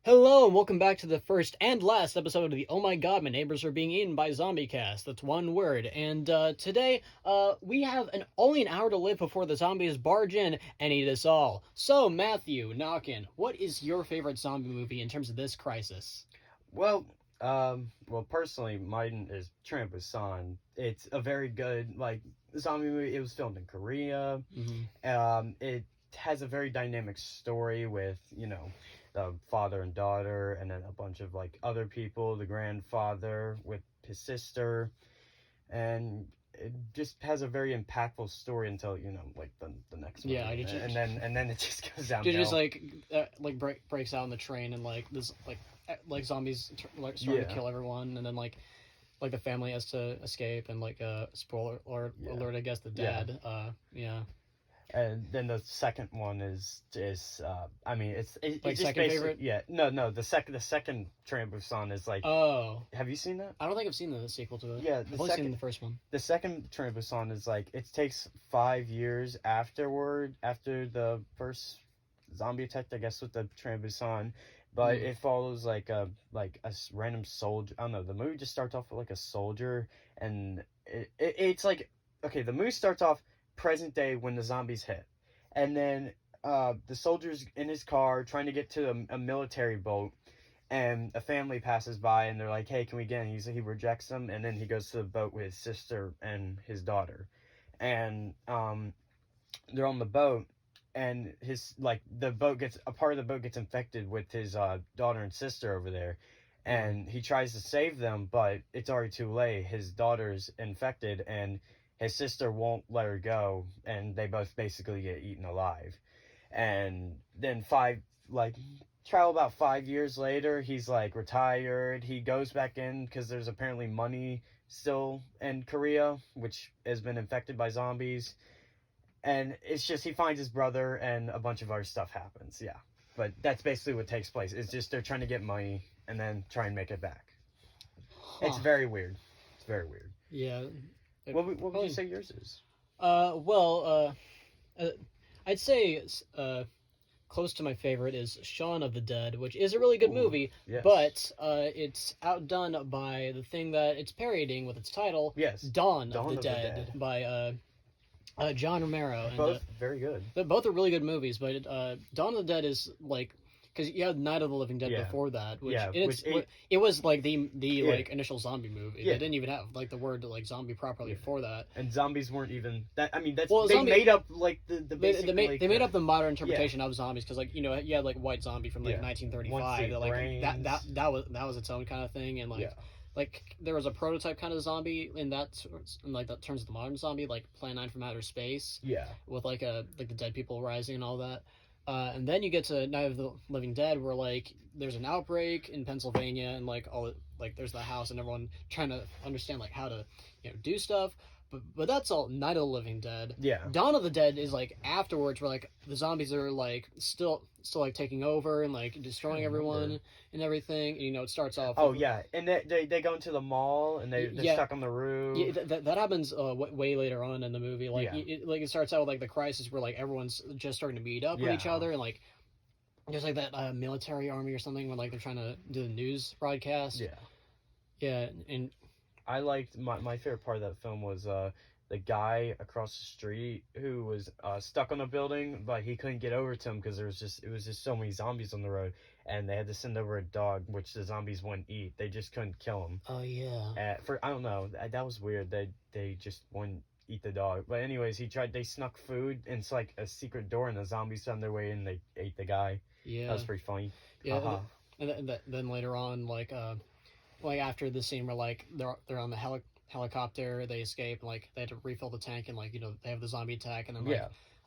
Hello and welcome back to the first and last episode of the Oh My God, My Neighbors Are Being Eaten by Zombie Cast. That's one word. And today we have only an hour to live before the zombies barge in and eat us all. So Matthew, Knockin, what is your favorite zombie movie in terms of this crisis? Well, personally, mine is Tramp Busan. It's a very good zombie movie. It was filmed in Korea. It has a very dynamic story with the father and daughter, and then a bunch of other people. The grandfather with his sister, and it just has a very impactful story until the next one. Yeah, And then it just goes downhill. It just breaks out on the train and this zombies starting to kill everyone, and then the family has to escape, and spoiler alert, I guess the dad. Yeah. And then the second one is I mean it's just second favorite. Yeah, no, the second Tramp Busan is Oh, have you seen that? I don't think I've seen the sequel to it. Yeah, I've only seen the first one. The second Tramp Busan is it takes 5 years after the first zombie attack, I guess, with the Tramp Busan, but it follows a random soldier. I don't know, the movie just starts off with a soldier, and it's okay, the movie starts off present day when the zombies hit, and then the soldier's in his car trying to get to a military boat, and a family passes by and they're like, hey, can we get in? He rejects them, and then he goes to the boat with his sister and his daughter, and they're on the boat, and the boat gets a part of the boat gets infected with his daughter and sister over there, and he tries to save them, but it's already too late. His daughter's infected, and his sister won't let her go, and they both basically get eaten alive. And then travel about 5 years later, he's retired. He goes back in because there's apparently money still in Korea, which has been infected by zombies. And it's just he finds his brother, and a bunch of other stuff happens. Yeah, but that's basically what takes place. It's just they're trying to get money and then try and make it back. It's very weird. It's very weird. Yeah. What would you say yours is? I'd say close to my favorite is Shaun of the Dead, which is a really good movie, yes. But it's outdone by the thing that it's parodying with its title, yes, Dawn of the Dead, by John Romero. Both very good. Both are really good movies, but Dawn of the Dead is because you had Night of the Living Dead before that, which it was the initial zombie movie. They didn't even have the word zombie properly for that. And zombies weren't even that. I mean, made up the basic. They made up the modern interpretation of zombies, because you had White Zombie from 1935. That was its own kind of thing, and there was a prototype kind of zombie in that terms of the modern zombie, Plan 9 from Outer Space. Yeah. With the dead people rising and all that. And then you get to Night of the Living Dead, where there's an outbreak in Pennsylvania, and there's the house, and everyone trying to understand how to do stuff. But that's all Night of the Living Dead. Yeah. Dawn of the Dead is afterwards, where the zombies are still taking over and destroying everyone and everything. And, it starts off. Oh yeah, and they go into the mall, and they're stuck on the roof. Yeah, that happens way later on in the movie. It starts out with the crisis where everyone's just starting to meet up with each other, and there's that military army or something when they're trying to do the news broadcast. Yeah. Yeah, and I liked my favorite part of that film was the guy across the street who was stuck on a building, but he couldn't get over to him because it was just so many zombies on the road, and they had to send over a dog, which the zombies wouldn't eat. They just couldn't kill him. Oh yeah. I don't know, that was weird. They just wouldn't eat the dog. But anyways, they snuck food, and it's a secret door, and the zombies found their way in, and they ate the guy. Yeah. That was pretty funny. Yeah. And then later on, after the scene where they're on the helicopter, they escape, and they had to refill the tank, and they have the zombie attack, and then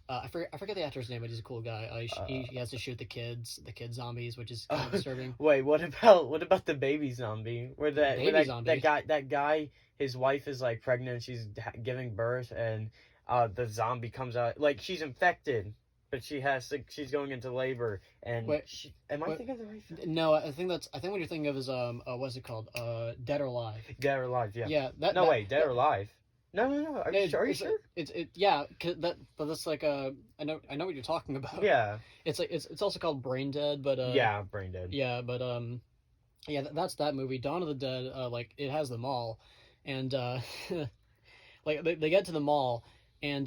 I forget the actor's name, but he's a cool guy. He has to shoot the kid zombies, which is kind of disturbing. Wait, what about the baby zombie? That guy, his wife is pregnant, and she's giving birth, and the zombie comes out, she's infected, but she's going into labor, and am I thinking of the right film? No, I think what you're thinking of is what's it called? Dead or Alive. Dead or Alive, yeah. Yeah. Dead or Alive. No. Are you sure? Yeah, but that's like I know what you're talking about. Yeah. It's like it's also called Brain Dead, but yeah, Brain Dead. Yeah, but yeah, that's that movie. Dawn of the Dead. Like it has them all, and like they get to the mall, and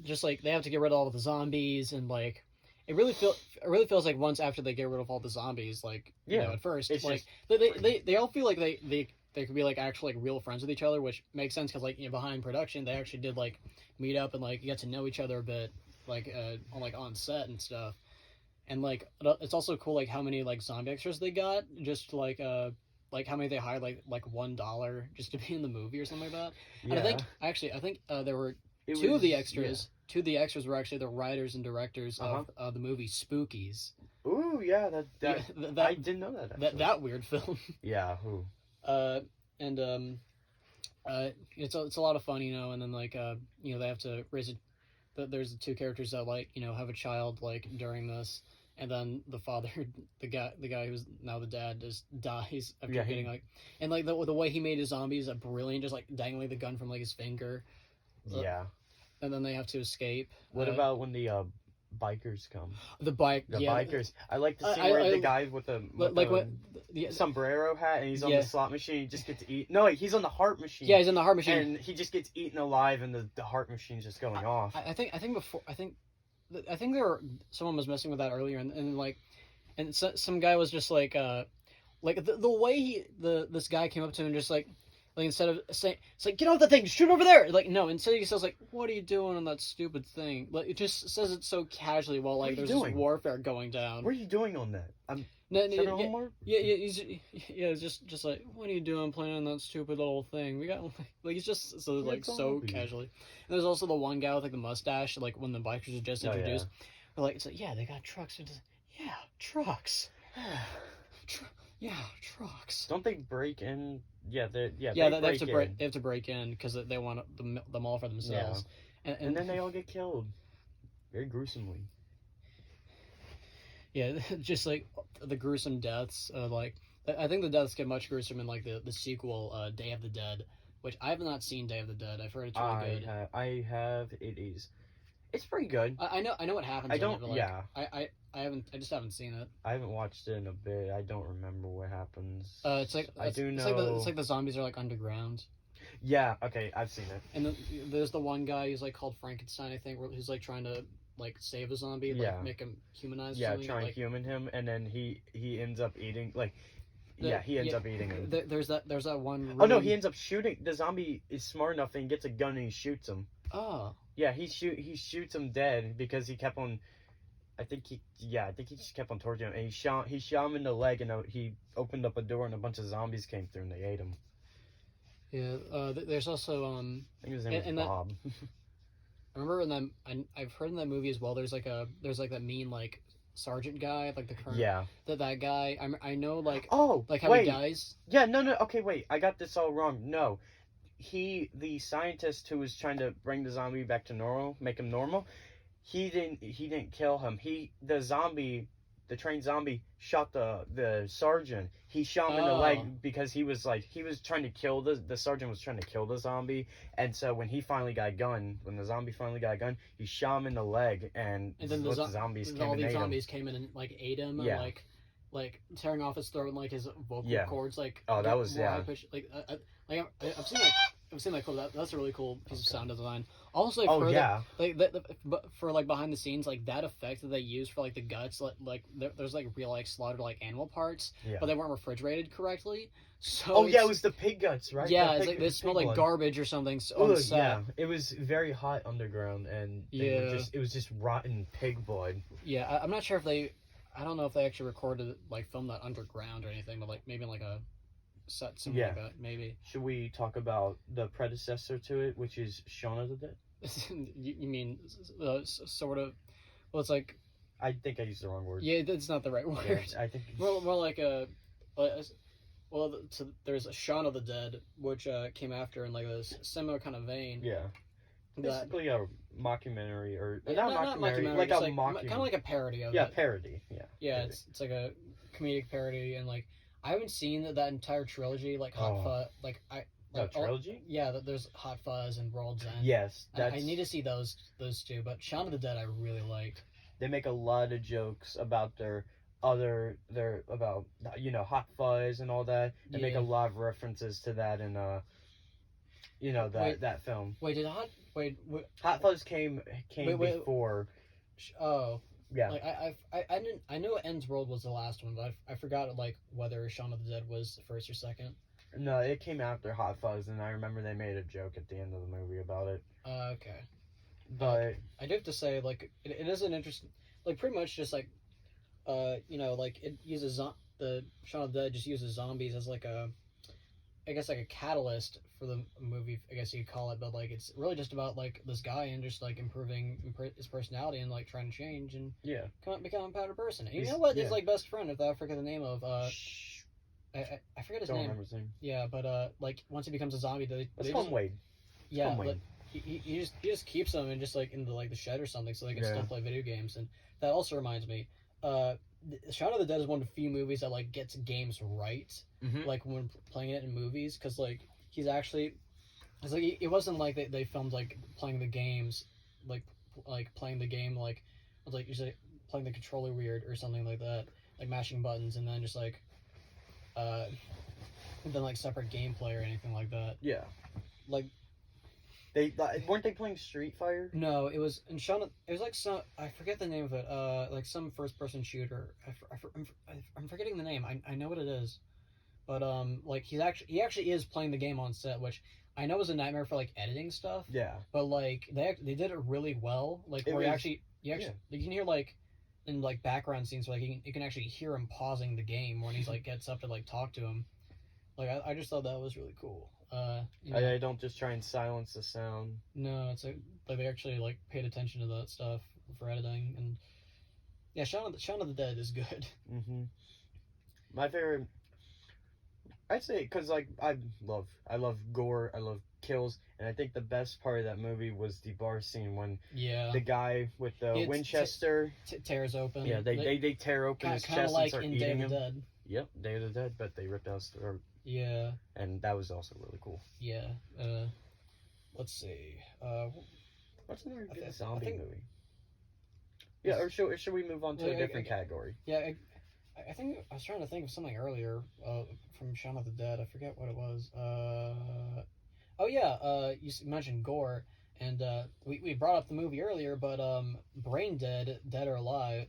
just like they have to get rid of all of the zombies, and like it really feels like once after they get rid of all the zombies, like you know, at first like they all feel like they could be like actually like real friends with each other, which makes sense because like you know, behind production they actually did like meet up and like get to know each other a bit like on set and stuff. And like it's also cool like how many like zombie extras they got, just like how many they hired like $1 just to be in the movie or something like that. Yeah. And I think there were two of the extras. Yeah. Two of the extras were actually the writers and directors of the movie Spookies. Ooh, yeah, that I didn't know that. Actually. That weird film. Yeah. Who? It's a lot of fun, you know, and then like you know they have to raise it. There's the two characters that like you know have a child like during this. And then the father, the guy who's now the dad, just dies after getting like, and like the way he made his zombies are brilliant, just like dangling the gun from like his finger. Yeah. And then they have to escape. What about when the bikers come? The bikers. I like to see where the guy with the sombrero hat and he's on the slot machine. He just gets eaten. No, he's on the heart machine. Yeah, he's on the heart machine, and he just gets eaten alive, and the heart machine's just going off. I think someone was messing with that earlier, and some guy was just like the way this guy came up to him and just like instead of saying it's like get off the thing, shoot over there, like no, instead he says like what are you doing on that stupid thing? Like it just says it so casually while like there's this warfare going down. What are you doing on that? It's just like what are you doing playing on that stupid little thing? We got like he's just so casually. And there's also the one guy with like the mustache, like when the bikers are just introduced. Or like it's like they got trucks. Trucks. Trucks. Don't they break in? They have to break in because they want the mall for themselves. Yeah. And then they all get killed, very gruesomely. Yeah, just like the gruesome deaths. Like I think the deaths get much gruesome in like the sequel, Day of the Dead, which I have not seen. Day of the Dead. I've heard it's really good. I have. It is. It's pretty good. I know what happens. I don't. In it, but, like, I just haven't seen it. I haven't watched it in a bit. I don't remember what happens. It's like I do know. It's like the zombies are like underground. Yeah. Okay, I've seen it. And then there's the one guy who's like called Frankenstein, I think, who's like trying to like save a zombie, like make him humanized. Yeah, trying to human him, and then he ends up eating like. He ends up eating him. There's that one. Really... Oh no, he ends up shooting. The zombie is smart enough and he gets a gun and he shoots him. Oh. Yeah, he shoots him dead because he kept on. I think he just kept on torturing him, and he shot him in the leg, and he opened up a door, and a bunch of zombies came through, and they ate him. Yeah. There's also I think his name was Bob. I remember in that I've heard in that movie as well. There's like that mean like sergeant guy, like the current. Yeah. That guy. I know like. Oh. Like how he dies. Yeah. No. Okay. Wait. I got this all wrong. No. The scientist who was trying to bring the zombie back to normal, make him normal, he didn't kill him. The trained zombie shot the sergeant. He shot him in the leg because he was trying to kill the sergeant was trying to kill the zombie, and so when the zombie finally got a gun, he shot him in the leg, and then the zombies came in and like ate him, yeah. and like tearing off his throat and like his vocal cords, like that was pitch, I've seen that clip. That's a really cool piece of sound design. Also, I've heard that, but for like behind the scenes, like that effect that they use for like the guts, like there's like real like slaughtered like animal parts, but they weren't refrigerated correctly. So it was the pig guts, right? Yeah, it's like they smelled like garbage or something on set. Yeah, it was very hot underground, and it was just rotten pig blood. Yeah, I'm not sure if they. I don't know if they actually recorded filmed that underground or anything, but like maybe in like a set something like that, maybe. Should we talk about the predecessor to it, which is Shaun of the Dead? You mean sort of? Well, it's like. I think I used the wrong word. Yeah, that's not the right word. Yeah, I think more like a. Well, there's a Shaun of the Dead, which came after in like a similar kind of vein. Yeah. Basically a mockumentary, or not mockumentary, like a mockumentary. Kind of like a parody of it. Yeah, parody. Yeah. Yeah, parody. It's like a comedic parody, and like I haven't seen that entire trilogy. Like Like, trilogy? Yeah, there's Hot Fuzz and World's End. Yes, I need to see those two, but Shaun of the Dead I really liked. They make a lot of jokes about about Hot Fuzz and all that. They make a lot of references to that in that film. Wait, Hot Fuzz came before. Oh. Yeah. Like I know End's World was the last one, but I forgot like whether Shaun of the Dead was the first or second. No, it came after Hot Fuzz, and I remember they made a joke at the end of the movie about it. Okay. But I do have to say, like, it is an interesting, like, pretty much just like, like it uses the Shaun of the Dead just uses zombies as like I guess like a catalyst for the movie, I guess you could call it, but like it's really just about like this guy and just like improving his personality and like trying to change and become a better person. And you know what? His like best friend, if I forget the name of, I forget his name. Remember his name. Yeah, but like once he becomes a zombie, Let's call him Wade. Yeah, but he just keeps them in just like in the shed or something, so they can still play video games. And that also reminds me, Shaun of the Dead is one of the few movies that like gets games right, like when playing it in movies, because like he's actually, it's like it wasn't like they filmed like playing the games, like playing the game like usually playing the controller weird or something like that, like mashing buttons and then just like then like separate gameplay or anything like that. Yeah, like. They weren't they playing Street Fighter? No, it was in Shaun. It was like some, I forget the name of it. Like some first-person shooter. I'm forgetting the name. I know what it is, but like he actually is playing the game on set, which I know is a nightmare for like editing stuff. Yeah. But like they did it really well. Like where you can hear like in like background scenes, like you can actually hear him pausing the game when he's like gets up to like talk to him. Like I just thought that was really cool. I don't just try and silence the sound. No, it's like they actually like paid attention to that stuff for editing, and yeah, Shaun of the Dead is good. My favorite, I'd say, because like I love gore, I love kills, and I think the best part of that movie was the bar scene when the guy with the Winchester tears open. Yeah, they tear open his chest like and start in eating Day him. of the Dead. Yep, Day of the Dead, but they ripped out his throat. Yeah. And that was also really cool. Yeah. Let's see. What's another good zombie movie? Yeah, or should we move on to a different category? Yeah, I think I was trying to think of something earlier from Shaun of the Dead. I forget what it was. You mentioned gore, and we brought up the movie earlier, but Brain Dead, Dead Alive.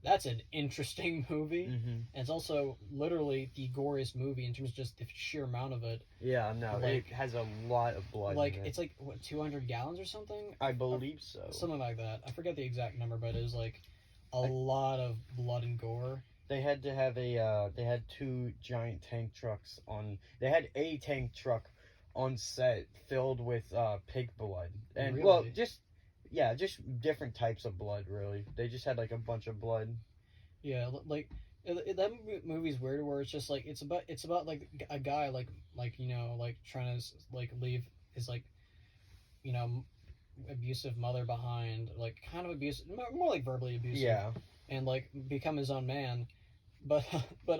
That's an interesting movie, and it's also literally the goriest movie in terms of just the sheer amount of it. Yeah, no, like, it has a lot of blood. Like in it. It's like what 200 gallons or something. I believe so. Something like that. I forget the exact number, but it was like a lot of blood and gore. They had to have they had two giant tank trucks on. They had a tank truck on set filled with pig blood, and really? just different types of blood, really. They just had, like, a bunch of blood. Yeah, like, that movie's weird where it's just, like, it's about like, a guy, like trying to, like, leave his, like, abusive mother behind, like, kind of abusive, more like verbally abusive. Yeah. And, like, become his own man. But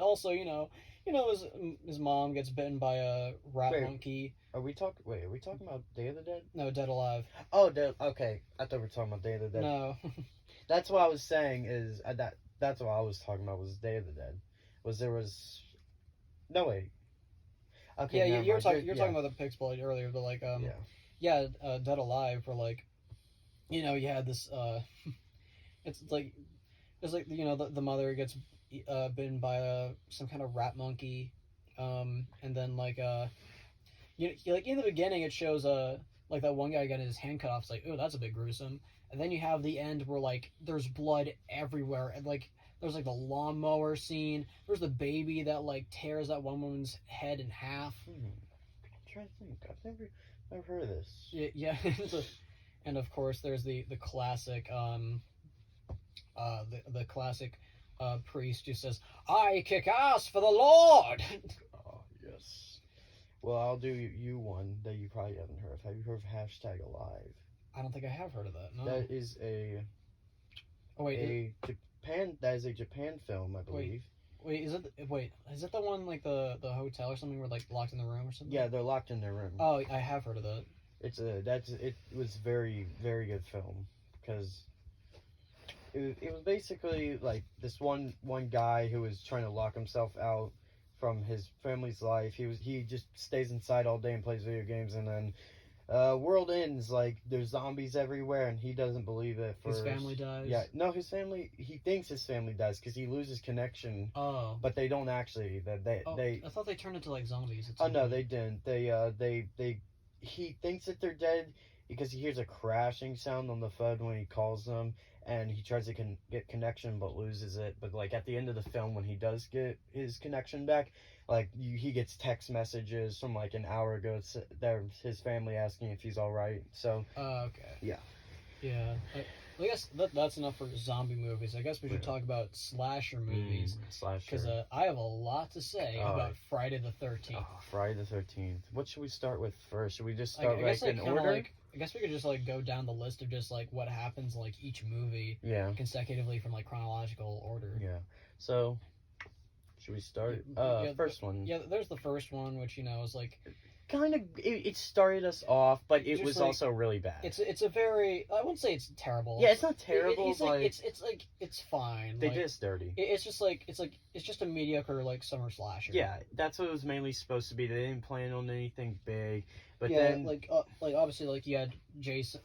also, his mom gets bitten by a rat monkey. Are we talking about Day of the Dead? No, Dead Alive. Oh, okay. I thought we were talking about Day of the Dead. No. That's what I was saying is that's what I was talking about was Day of the Dead. No, wait. Okay. Yeah, you're talking about the pig's blood earlier, but like Dead Alive, where like, you had this it's like the mother gets bitten by some kind of rat monkey, and then like like in the beginning it shows like that one guy getting his hand cut off. It's like, oh, that's a bit gruesome. And then you have the end where like there's blood everywhere, and like there's like the lawnmower scene. There's the baby that like tears that one woman's head in half. I'm trying to think. I've never heard of this. Yeah. And of course there's the classic the classic priest who says, "I kick ass for the Lord." Oh, yes. Well, I'll do you one that you probably haven't heard of. Have you heard of #Alive? I don't think I have heard of that. No. That is a Japan film, I believe. Wait, is it the one like the hotel or something where like locked in the room or something? Yeah, they're locked in their room. Oh, I have heard of that. It was very, very good film because it was basically like this one guy who was trying to lock himself out from his family's life. He just stays inside all day and plays video games, and then world ends, like there's zombies everywhere, and he doesn't believe it. His family dies. Yeah, no, his family. He thinks his family dies because he loses connection. Oh, but they don't actually. They. I thought they turned into like zombies. Oh no, they didn't. He thinks that they're dead because he hears a crashing sound on the phone when he calls them, and he tries to get connection but loses it. But like at the end of the film, when he does get his connection back, like he gets text messages from like an hour ago. There's his family asking if he's all right. So. Okay. Yeah. Yeah. I guess that's enough for zombie movies. I guess we should talk about slasher movies. Slasher. Because I have a lot to say about Friday the 13th. Oh, Friday the 13th. What should we start with first? Should we just start in order? I guess we could just like go down the list of just like what happens like each movie. Yeah. Consecutively from like chronological order. Yeah. So, should we start? First one. Yeah, there's the first one, which is like. Kind of, it started us off, but it was like, also really bad. It's a very, I wouldn't say it's terrible. Yeah, it's not terrible. It's fine. They did it dirty. It's just a mediocre like summer slasher. Yeah, that's what it was mainly supposed to be. They didn't plan on anything big, but yeah, then like obviously like you had Jason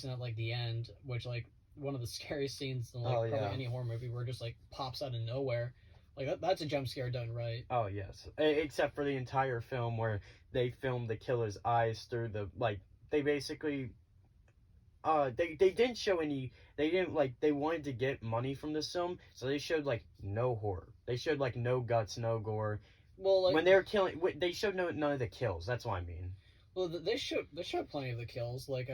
at like the end, which like one of the scariest scenes in like probably any horror movie where it just like pops out of nowhere. Like, that's a jump scare done right. Oh, yes. Except for the entire film where they filmed the killer's eyes through the, like, they basically, they didn't show any, they didn't, like, they wanted to get money from this film, so they showed, like, no horror. They showed, like, no guts, no gore. Well, like... When they were killing, they showed none of the kills, that's what I mean. Well, they showed plenty of the kills, like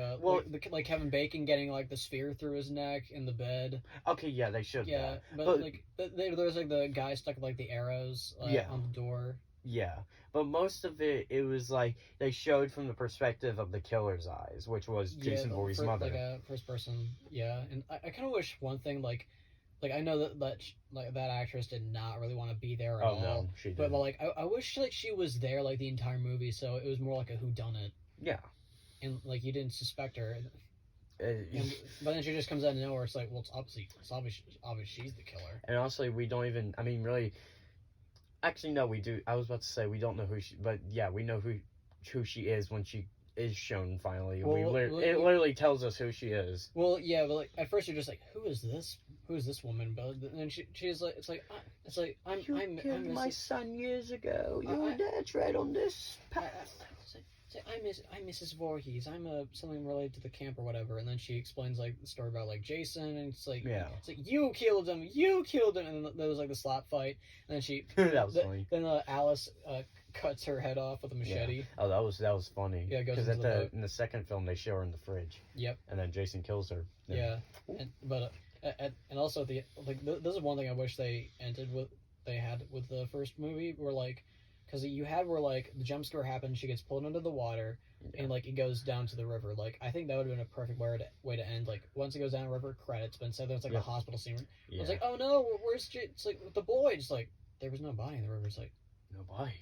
like Kevin Bacon getting like the spear through his neck in the bed. Okay, yeah, they showed that. Yeah, but like there was like the guy stuck like the arrows on the door. Yeah, but most of it was like they showed from the perspective of the killer's eyes, which was Jason Voorhees' mother. Like a first person, yeah. And I kind of wish one thing like I know that actress did not really want to be there at all. No, she didn't. But like I wish like she was there like the entire movie, so it was more like a whodunit. Yeah. And like you didn't suspect her. But then she just comes out of nowhere. It's like, well, it's obvious she's the killer. And honestly, we don't even. I mean, really. Actually, no, we do. I was about to say we don't know who she, but yeah, we know who she is when she is shown finally. Well, it literally tells us who she is. Well, yeah, but like at first you're just like, who is this? Who is this woman? But then she's like, it's like I'm killed my son years ago. Your dad's right on this path. I'm Mrs. Voorhees. I'm something related to the camp or whatever. And then she explains like the story about like Jason, and it's like you killed him, and then there was like the slap fight, and then she that was funny. Then Alice cuts her head off with a machete. Yeah. Oh, that was funny. Yeah, because in the second film they show her in the fridge. Yep. And then Jason kills her. Yeah. And also this is one thing I wish they had with the first movie, where like. Because you had where, like, the jump scare happens, she gets pulled under the water, and, like, it goes down to the river. Like, I think that would have been a perfect way to end. Like, once it goes down the river, credits, but instead there's, like, a hospital scene. Yeah. I was like, oh, no, where's it's like, with the boy? Just, like, there was no body in the river. It's like... No body.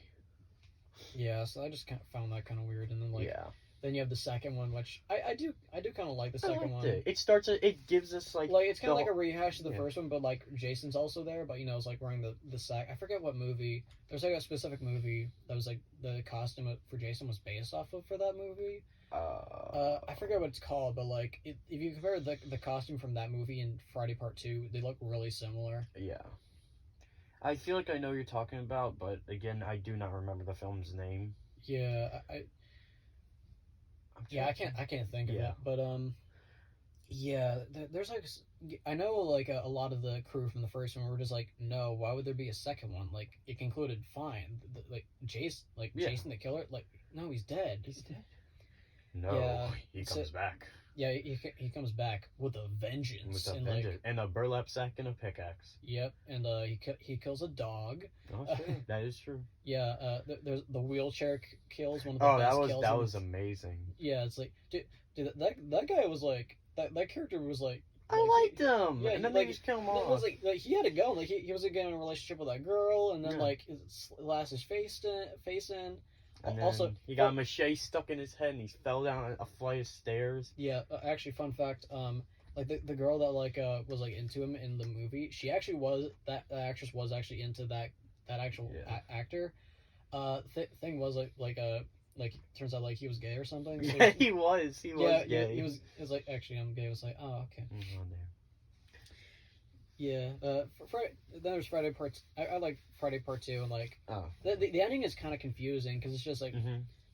Yeah, so I just kind of found that kind of weird. And then, like... Yeah. Then you have the second one, which I do kind of like the second one. It gives us like it's kind of like a rehash of the first one, but like Jason's also there, but it's like wearing the sack. I forget what movie. There's like a specific movie that was like the costume for Jason was based off of for that movie. I forget what it's called, but like if you compare the costume from that movie and Friday Part 2, they look really similar. Yeah. I feel like I know what you're talking about, but again, I do not remember the film's name. Yeah, I can't think of it, but there's like I know like a lot of the crew from the first one were just like, no, why would there be a second one? Like it concluded fine, like Jason the killer, like no, he's dead. He's dead. No, he comes back. Yeah, he comes back with a vengeance. And a burlap sack and a pickaxe. Yep, and he kills a dog. Oh, sure. That is true. Yeah, there's the wheelchair kills one of the best kills. That was amazing. Yeah, it's like, dude, that guy was like, that character was like, I liked him. Yeah, and then they just kill him off. It was like he had to go. Like he was getting in a relationship with that girl, and then like his last his face in. And then also, he got a machete stuck in his head, and he fell down a flight of stairs. Yeah, actually, fun fact. Like the girl that like was like into him in the movie, she actually was that actress was actually into that actual actor. Thing was like turns out like he was gay or something. So yeah, he was gay. Yeah, he was like, actually I'm gay. I was like, oh, okay. Yeah. Then there's Friday Part. I like Friday Part 2, and like the ending is kind of confusing because it's just like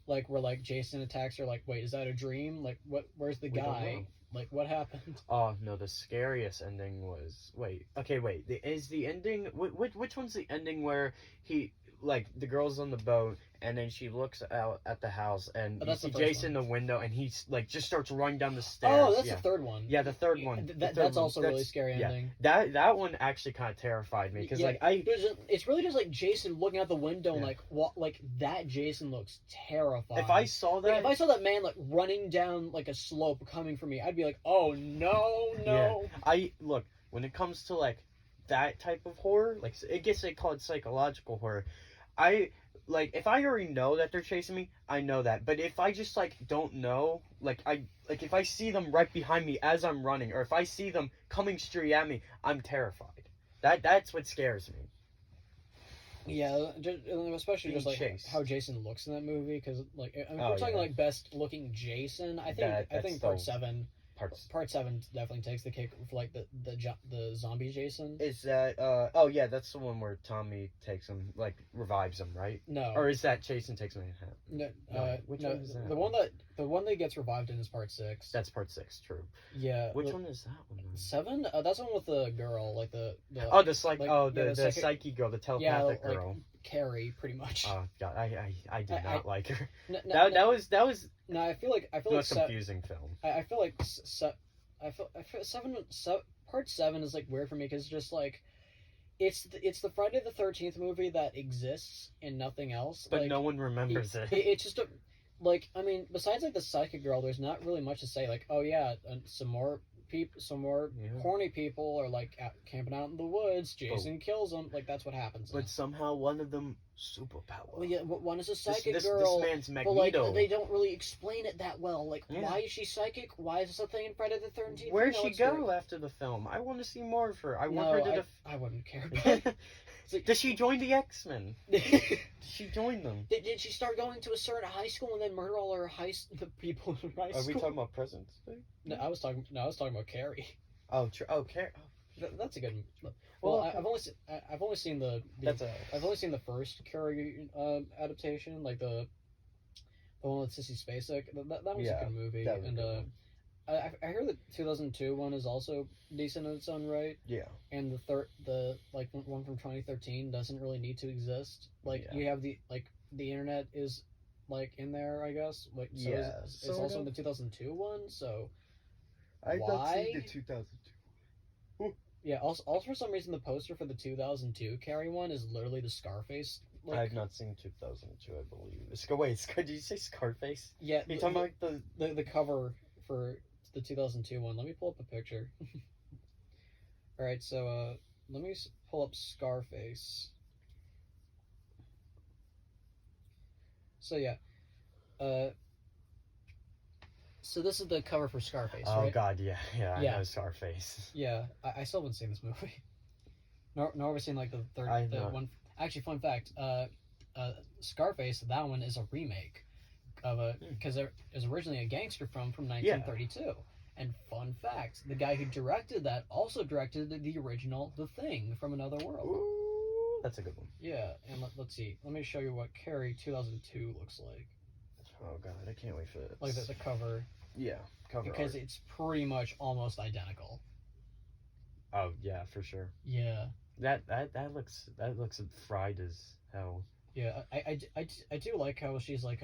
like where like Jason attacks her. Like, wait, is that a dream? Like, where's the guy? Like, what happened? Oh no, the scariest ending was is the ending which one's the ending where he like the girl's on the boat and then she looks out at the house and you see Jason in the window and he's like just starts running down the stairs. Oh, that's the third one. Yeah, the third one. That's also a really scary ending. That one actually kind of terrified me because it's really just like Jason looking out the window and like that Jason looks terrifying. If I saw that, if I saw that man like running down like a slope coming for me, I'd be like, oh no. Yeah. Look, when it comes to like that type of horror, like I guess they call it psychological horror. If I already know that they're chasing me, I know that. But if I just like don't know, if I see them right behind me as I'm running, or if I see them coming straight at me, I'm terrified. That's what scares me. Yeah, especially just like how Jason looks in that movie, because like we're talking like best looking Jason. I think Part 7. Part 7 definitely takes the cake for like the zombie Jason. Is that that's the one where Tommy takes him, like revives him, right? No. Or is that Jason takes him in half? No, which one is that? The one that gets revived in is Part 6. That's Part 6, true. Yeah. Which one is that one? 7? That's the one with the girl, like the psyche girl, the telepathic girl. Like Carrie, pretty much. Oh god, I did not like her. That was. No, I feel like confusing film. I feel like Part 7 is like weird for me because just like it's the Friday the 13th movie that exists and nothing else. But like, no one remembers it. It's just I mean, besides like the psychic girl, there's not really much to say. Like, oh yeah, some more horny people are like camping out in the woods. Jason kills them. Like that's what happens. But somehow one of them superpower. Well, yeah, one is a psychic this girl. This man's Magneto. But like they don't really explain it that well. Like why is she psychic? Why is this a thing in Friday the 13th? Where'd she go after the film? I want to see more of her. I wouldn't care. Like, does she join the X-Men? Did she join them? Did she start going to a certain high school and then murder all her the people in high school? Are we talking about President's Day? No, I was talking about Carrie. Oh, true. Oh, Carrie. Oh. That's a good. Well, I've only seen the first Carrie adaptation, like the one with Sissy Spacek. That was a good movie, and I heard the 2002 one is also decent in its own right. Yeah. And the one from 2013 doesn't really need to exist. Like you have the internet is like in there, I guess. Like so it's also in the 2002 one. So I've not seen the 2002. Yeah. Also for some reason the poster for the 2002 Carrie one is literally the Scarface. I have not seen 2002. I believe. Wait, did you say Scarface? Yeah. You talking about the cover for the 2002 one. Let me pull up a picture. All right, so let me pull up Scarface. So yeah, so this is the cover for Scarface. Oh right? God, yeah, I know Scarface. Yeah, I still haven't seen this movie. Nor have I seen like the third one. Actually, fun fact, Scarface, that one is a remake of because it was originally a gangster film from 1932. Yeah. And fun fact, the guy who directed that also directed the original The Thing from Another World. Ooh, that's a good one. Yeah, and let's see. Let me show you what Carrie 2002 looks like. Oh God, I can't wait for this. Like the cover. Yeah, cover because art. It's pretty much almost identical. Oh yeah, for sure. Yeah. That looks fried as hell. Yeah, I do like how she's like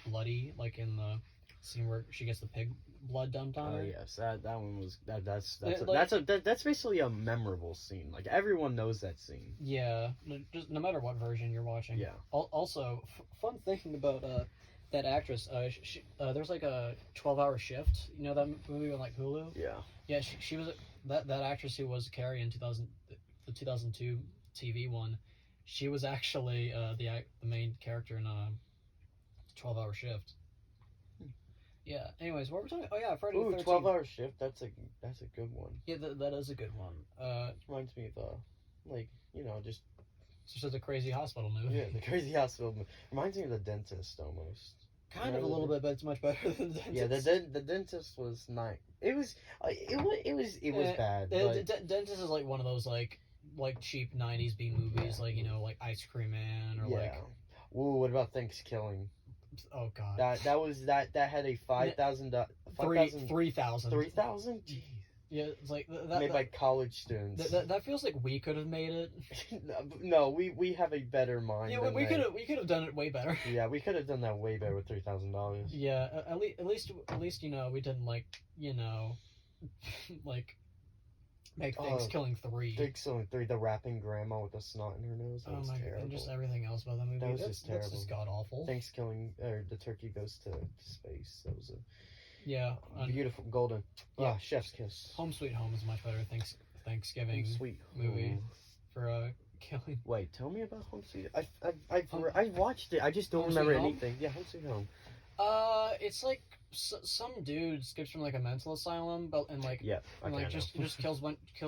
bloody, like in the scene where she gets the pig blood dumped on her. Oh yes, that one was that's basically a memorable scene. Like everyone knows that scene. Yeah, just no matter what version you're watching. Yeah. Also, fun thing about that actress, there's like a 12-hour shift. You know that movie on like Hulu? Yeah. Yeah, she was that actress who was Carrie in 2002 TV one. She was actually the main character in 12-hour shift. Yeah. Anyways, what were we talking? Oh yeah, Friday the 13th. 12-hour shift. That's a good one. Yeah, that is a good one. Reminds me of just. It's just a crazy hospital movie. Yeah, the crazy hospital movie. Reminds me of The Dentist almost. Kind of a little bit, but it's much better than The Dentist. Yeah, the Dentist was nice. It was bad. Dentist is like one of those like cheap '90s B movies, like like Ice Cream Man or like. Ooh, what about Thanksgiving? Oh God. That had a $5,000. 3,000. 3,000? Jeez. Yeah, it's like that made by college students. That feels like we could have made it. No, we have a better mind. Yeah, we could have done it way better. Yeah, we could have done that way better with $3,000. Yeah, at least we didn't like like make Thanksgiving 3. Thanksgiving 3, the rapping grandma with the snot in her nose. That was terrible. And just everything else about that movie. That was just terrible. That's just god awful. Thanksgiving, or the turkey goes to space. That was beautiful golden. Yeah, chef's kiss. Home Sweet Home is a much better Thanksgiving movie for killing. Wait, tell me about Home Sweet. I watched it. I just don't remember anything. Yeah, Home Sweet Home. It's like some dude escapes from like a mental asylum, just kills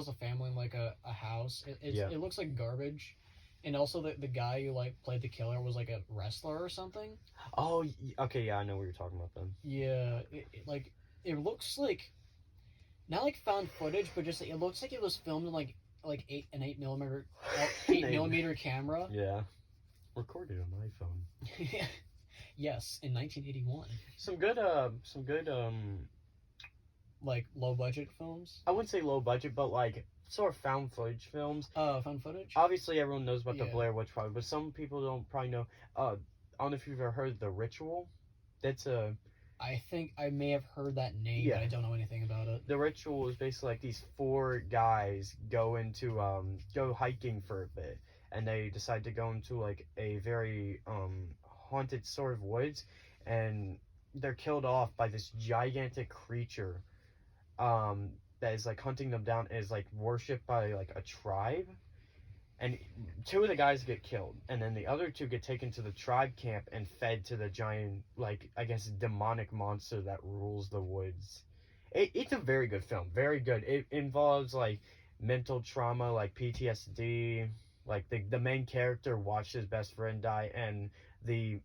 a family in like a house. It looks like garbage, and also the guy who like played the killer was like a wrestler or something. Oh, okay, yeah, I know what you're talking about then. Yeah, it looks like not like found footage, but just it looks like it was filmed in like an 8mm camera. Yeah, recorded on my phone. Yes, in 1981. Some good like low budget films. I wouldn't say low budget, but like sort of found footage films. Found footage. Obviously, everyone knows about the Blair Witch Project, but some people don't probably know. I don't know if you've ever heard of The Ritual. I think I may have heard that name, but I don't know anything about it. The Ritual is basically like these 4 guys go hiking for a bit, and they decide to go into like a very haunted sort of woods, and they're killed off by this gigantic creature that is like hunting them down, and is like worshipped by like a tribe. And 2 of the guys get killed, and then the other 2 get taken to the tribe camp and fed to the giant, like, I guess, demonic monster that rules the woods. It's a very good film. Very good. It involves, like, mental trauma, like PTSD. Like, the main character watched his best friend die, and the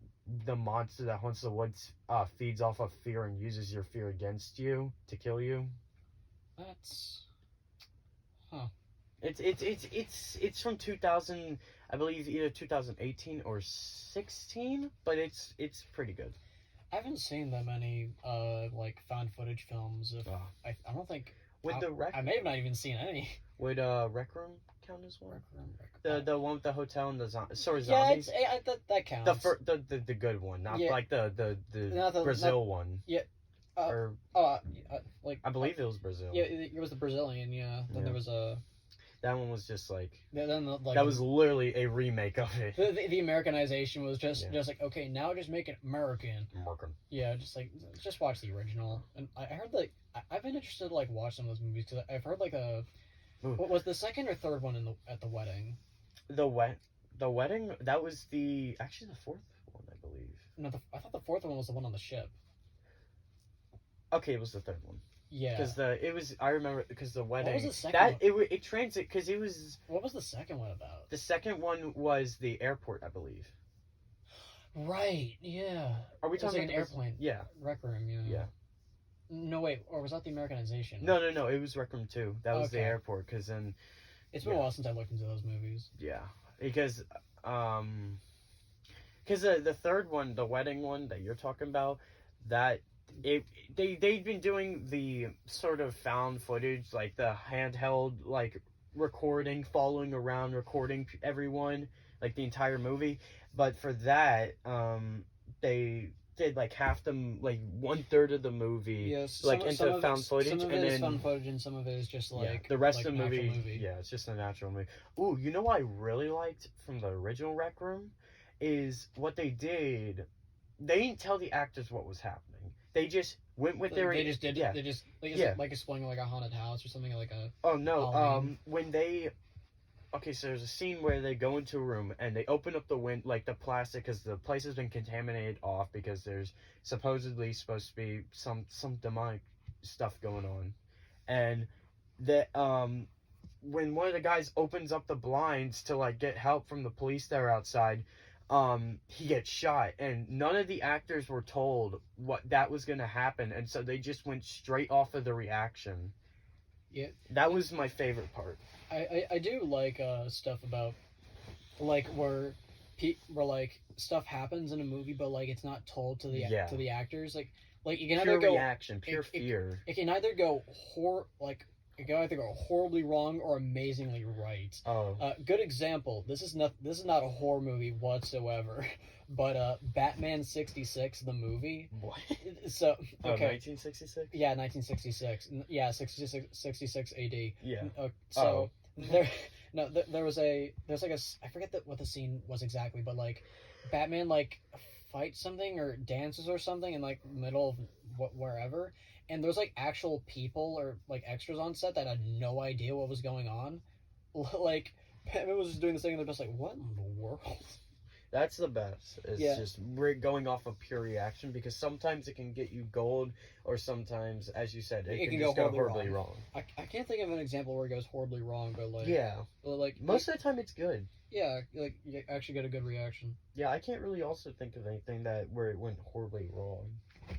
monster that haunts the woods feeds off of fear and uses your fear against you to kill you. That's... Huh. It's from 2000, I believe, either 2018 or 16, but it's pretty good. I haven't seen that many like found footage films. I don't think I may have not even seen any. Would Rec Room count as one? The one with the hotel and the zombies. Yeah, that counts. The good one, not like the Brazil one. Yeah. Like I believe it was Brazil. Yeah, it was the Brazilian. Yeah. Then there was a. That one was just like, like that was literally a remake of it. The Americanization was just like, okay, now just make it American. Yeah, just watch the original. And I heard I've been interested to like watch some of those movies because I've heard like what was the second or third one at the wedding? The wedding, that was actually the 4th one, I believe. No, I thought the 4th one was the one on the ship. Okay, it was the 3rd one. Yeah, because I remember because the wedding. What was the second one? It transit because it was. What was the second one about? The second one was the airport, I believe. Right. Yeah. Are we talking like an airplane? Yeah. Rec Room. Yeah. Yeah. No, wait. Or was that the Americanization? No. It was Rec Room 2. That was the airport. Because then. It's been a while since I looked into those movies. Yeah, because the 3rd one, the wedding one that you're talking about, that. They've been doing the sort of found footage, like the handheld, like recording, following around, recording everyone, like the entire movie. But for that, they did like half them, like 1/3 of the movie, into found footage, some of it is found footage, and some of it is just like the rest of the movie. Yeah, it's just a natural movie. Ooh, you know what I really liked from the original Rec Room is what they did they didn't tell the actors what was happening. They just went with their... They just did yeah. They just, like explaining like a haunted house or something, like a... Oh, no, Halloween. when they... Okay, so there's a scene where they go into a room and they open up the like the plastic, because the place has been contaminated off because there's supposedly supposed to be some demonic stuff going on. And that when one of the guys opens up the blinds to like get help from the police that are outside, he gets shot, and none of the actors were told what that was going to happen, and so they just went straight off of the reaction. Yeah, that was my favorite part. I do like stuff about like where like stuff happens in a movie, but like it's not told to the actors. Like you can pure either go reaction, pure fear. It can either go it can either go horribly wrong or amazingly right. Good example. This is not a horror movie whatsoever, but Batman 66, the movie. What? So okay. 1966. Yeah, 1966. Yeah, 66 AD. Yeah. So there's like I forget what the scene was exactly, but like Batman like fights something or dances or something in like middle of wherever, and there's like actual people or like extras on set that had no idea what was going on. Like Batman was just doing this thing and they're just like, what in the world? That's the best. It's just we're going off of pure reaction, because sometimes it can get you gold, or sometimes, as you said, it can just go horribly wrong. I can't think of an example where it goes horribly wrong, but like most of the time it's good. Yeah, like you actually get a good reaction. Yeah, I can't really also think of anything where it went horribly wrong.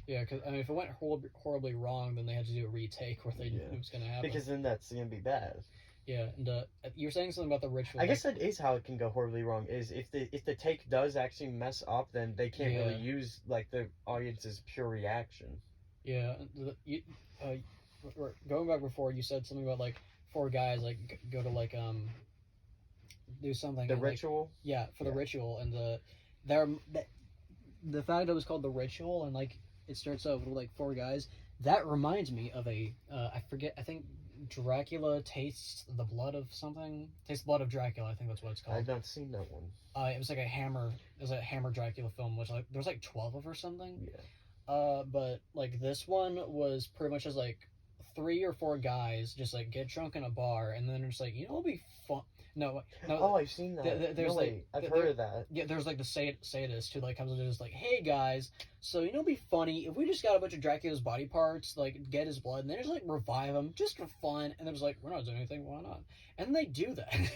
Yeah, because I mean, if it went horribly wrong, then they had to do a retake where they knew it was going to happen. Because then that's going to be bad. Yeah, and you were saying something about the ritual. I guess that is how it can go horribly wrong. Is if the take does actually mess up, then they can't really use like the audience's pure reaction. Yeah, going back before, you said something about like 4 guys like go to like do something. The ritual. The ritual, and the fact that it was called the ritual, and like it starts out with like 4 guys. That reminds me of I forget. I think Dracula tastes the blood of something. Tastes the blood of Dracula. I think that's what it's called. I've not seen that one. It was like a Hammer. It was a Hammer Dracula film, which like there was like 12 of or something. Yeah. But like this one was pretty much just like 3 or 4 guys just like get drunk in a bar, and then it's like, it'll be fun. No. Oh, I've seen that. There's I've heard of that. Yeah, there's like the sadist who like comes in and is like, hey guys, so it'd be funny if we just got a bunch of Dracula's body parts, like get his blood, and then just like revive him just for fun, and they're just like, we're not doing anything, why not? And they do that.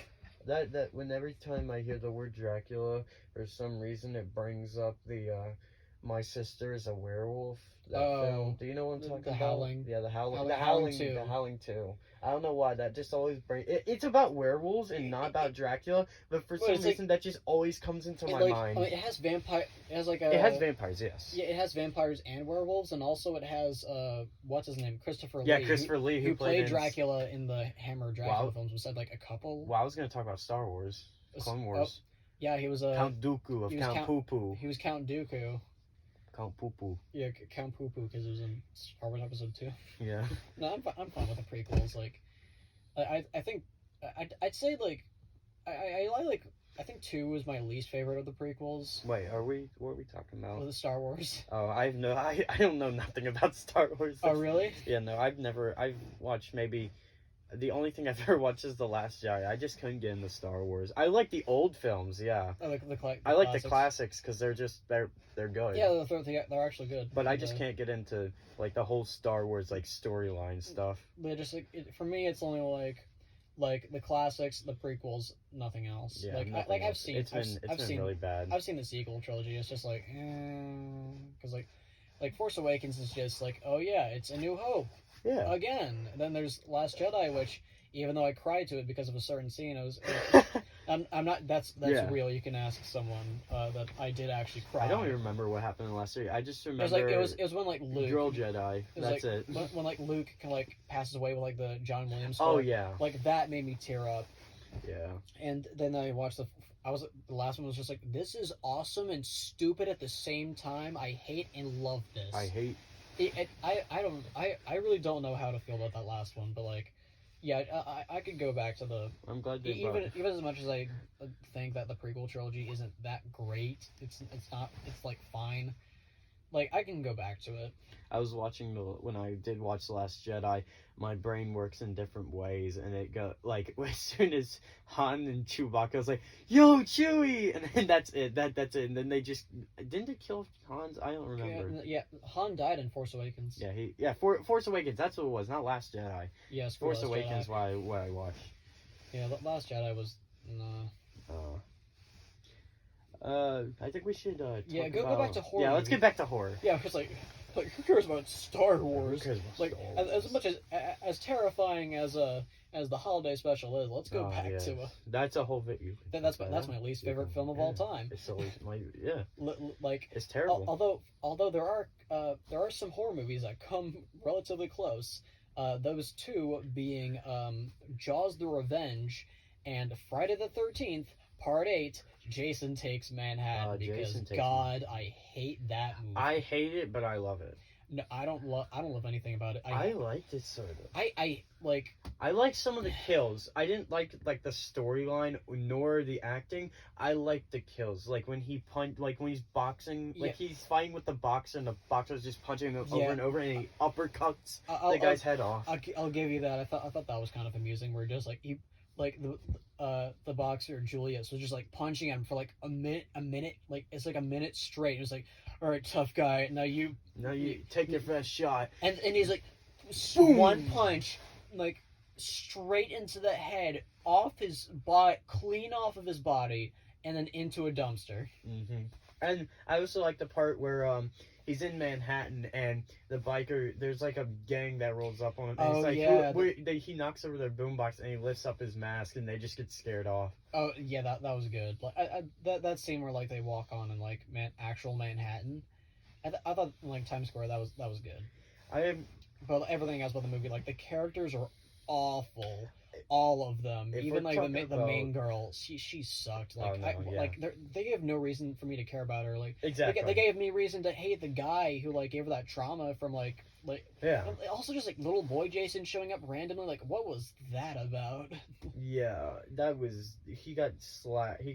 that when every time I hear the word Dracula, for some reason it brings up the My Sister is a Werewolf. That film. Do you know what I'm talking about? The Howling. Yeah, The Howling. The Howling 2. The Howling 2. I don't know why that just always brings... It's about werewolves and not about Dracula, but for some reason that just always comes into my mind. I mean, it has vampire... It has like It has vampires, yes. Yeah, it has vampires and werewolves, and also it has, what's his name? Christopher Lee. Yeah, Christopher Lee, who played Dracula in the Hammer Dracula films. Was said like a couple. Well, I was going to talk about Star Wars. Clone Wars. Yeah, he was Count Dooku of Count Poo-Poo. He was Count Dooku. Count Poo-Poo. Yeah, Count Poo-Poo, because it was in Star Wars Episode 2. Yeah. No, I'm fine with the prequels. Like, I think I'd say like I think 2 was my least favorite of the prequels. Wait, what are we talking about? The Star Wars. Oh, I don't know nothing about Star Wars. Oh, really? Yeah, no, I've watched maybe. The only thing I've ever watched is The Last Jedi. I just couldn't get into Star Wars. I like the old films, yeah. I like the classics because they're good. Yeah, they're actually good. But I just can't get into like the whole Star Wars like storyline stuff. They just for me, it's only like the classics, the prequels, nothing else. Yeah, I've seen it's been really bad. I've seen the sequel trilogy. It's just like, because like Force Awakens is just like, oh yeah, it's A New Hope. Yeah. Again. And then there's Last Jedi, which even though I cried to it because of a certain scene, I'm not. That's real. You can ask someone that I did actually cry. I don't even remember what happened in the last series. I just remember it was when like Luke. Girl Jedi. That's it. When like Luke kind of like passes away with like the John Williams score. Oh yeah. yeah. Like that made me tear up. Yeah. And then I watched the last one was just like, this is awesome and stupid at the same time. I hate and love this. I really don't know how to feel about that last one, but like, yeah, I could go back to the. I'm glad they even as much as I think that the prequel trilogy isn't that great. It's not. It's like fine. like I can go back to it. I was watching when I did watch The Last Jedi, my brain works in different ways, and it go like as soon as Han and Chewbacca was like, "Yo, Chewie," and then that's it. That's it. And then they just didn't they kill Han's? I don't remember. Yeah, Han died in Force Awakens. Yeah, Force Awakens. That's what it was, not Last Jedi. Yes, Force Awakens. Jedi. What I watched. Yeah, Last Jedi was. I think we should. Go back to horror. Yeah, let's get back to horror. Yeah, because like who cares about Star Wars? As much as terrifying as the holiday special is, let's go back to that's a whole video. That's my least favorite film of all time. It's always it's terrible. Although there are some horror movies that come relatively close. Those two being Jaws: The Revenge and Friday the 13th Part 8. Jason Takes Manhattan, I hate that movie. I hate it, but I love it. No, I don't love anything about it. I liked it sort of. I liked some of the kills. I didn't like the storyline nor the acting. I liked the kills, like when he when he's boxing, he's fighting with the boxer, and the boxer's just punching him over and over, and he uppercuts the guy's head off. I'll give you that. I thought that was kind of amusing, where just like he. Like the boxer Julius was just like punching him for like a minute, like it's like a minute straight. It was like, all right, tough guy, now you take your first shot, and he's like, boom! One punch, like straight into the head, off his body, clean off of his body, and then into a dumpster. Mm-hmm. And I also like the part where he's in Manhattan, and the biker, there's like a gang that rolls up on him. And he knocks over their boombox, and he lifts up his mask, and they just get scared off. Oh yeah, that was good. Like that scene where like they walk on in like actual Manhattan. I thought like Times Square that was good. But everything else about the movie, like the characters are awful. All of them, even like the main girl, she sucked. Like they gave no reason for me to care about her. Like exactly, they gave me reason to hate the guy who like gave her that trauma from like yeah. Also, just like little boy Jason showing up randomly. Like, what was that about? Yeah, that was he got he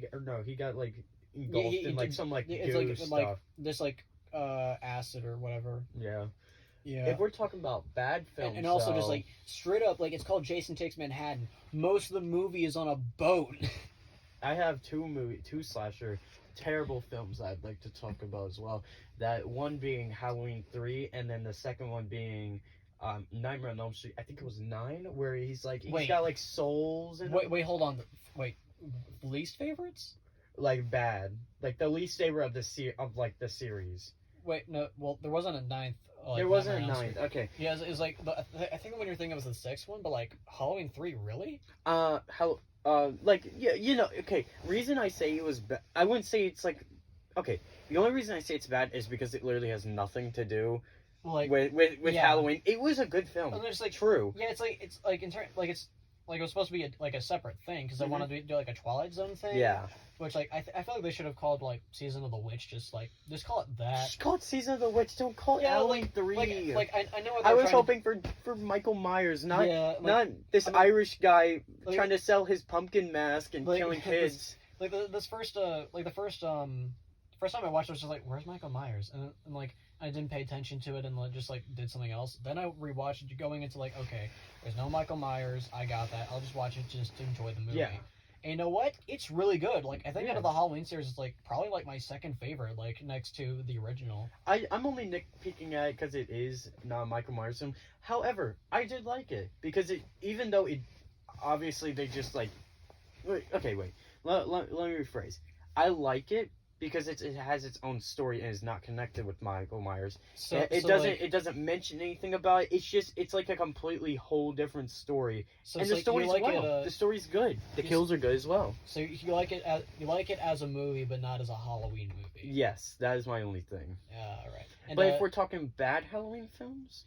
got like engulfed in like some like goo stuff. Like this like acid or whatever. Yeah. Yeah. If we're talking about bad films, and also just like straight up, like it's called Jason Takes Manhattan. Most of the movie is on a boat. I have two slasher terrible films I'd like to talk about as well. That one being Halloween 3, and then the second one being Nightmare on Elm Street. I think it was 9, where he's got like souls and wait, hold on, least favorites? Like bad, like the least favorite of the series. Wait, no, well there wasn't a 9th. There wasn't a 9th. Okay. Yeah, it was like I think the one you're thinking was the 6th one, but like Halloween 3, really? Okay. Reason I say it was bad, I wouldn't say it's like, okay. The only reason I say it's bad is because it literally has nothing to do with Halloween. It was a good film. It's like true. Yeah, it's like it was supposed to be a separate thing because they wanted to do like a Twilight Zone thing. Yeah. Which like I feel like they should have called like Season of the Witch, just call it that. Just call it Season of the Witch. Don't call it Halloween 3. I know. I was hoping for Michael Myers, not this Irish guy trying to sell his pumpkin mask and killing kids. This first time I watched it, I was just like, "Where's Michael Myers?" And like I didn't pay attention to it and just like did something else. Then I rewatched it, going into like, okay, there's no Michael Myers. I got that. I'll just watch it just to enjoy the movie. Yeah. And you know what? It's really good. Like I think out of the Halloween series, it's like probably like my second favorite, like next to the original. I'm only nitpicking at it because it is not Michael Myers film. However, I did like it because even though it obviously they just like wait. Let me rephrase. I like it because it has its own story and is not connected with Michael Myers. It doesn't mention anything about it. It's like a completely whole different story. And the story's the story's good. The kills are good as well. So you like it as a movie, but not as a Halloween movie. Yes, that is my only thing. Yeah, right. And, but if we're talking bad Halloween films,